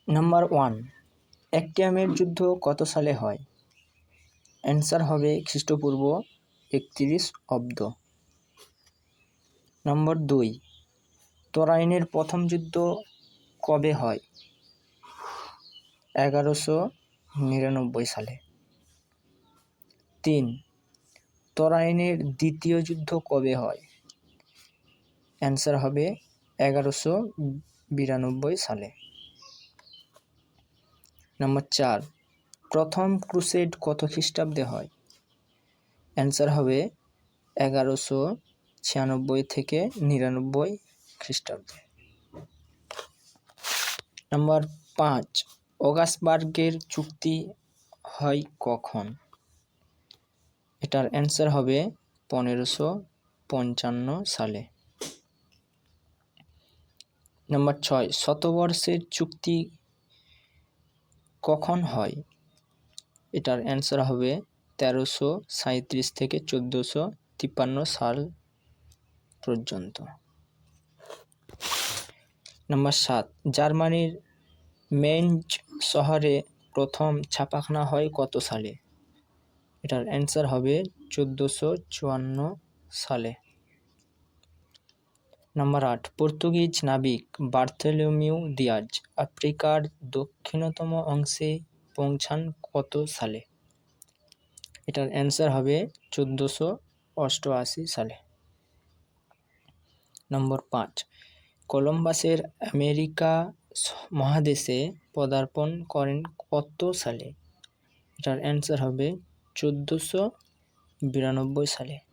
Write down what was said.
Number 1, একটিয়ামের যুদ্ধ কত সালে হয়? অ্যান্সার হবে খ্রিস্টপূর্ব 31 অব্দ। নম্বর 2, তরাইনের প্রথম যুদ্ধ কবে হয়? 1199 সালে। 3, তরাইনের দ্বিতীয় যুদ্ধ কবে হয়? অ্যান্সার হবে 1192 সালে। নম্বর 4, প্রথম ক্রুসেড কত খ্রিস্টাব্দে হয়? অ্যান্সার হবে 1196 থেকে 99 খ্রিস্টাব্দে। নম্বর 5, অগাসবার্গের চুক্তি হয় কখন? এটার অ্যান্সার হবে 1555 সালে। নম্বর 6, শতবর্ষের চুক্তি কখন হয়? এটার অ্যান্সার হবে 1337 থেকে 1453 সাল পর্যন্ত। নম্বর 7, জার্মানির মেইনজ শহরে প্রথম ছাপাখানা হয় কত সালে? এটার অ্যান্সার হবে 1454 সালে। নম্বর 8, পর্তুগিজ নাবিক বার্থোলোমিউ দিয়াজ আফ্রিকার দক্ষিণতম অংশে পৌঁছান কত সালে? এটার অ্যান্সার হবে 1488 সালে। নম্বর 5, কলম্বাসের আমেরিকা মহাদেশে পদার্পণ করেন কত সালে? এটার অ্যান্সার হবে 1492 সালে।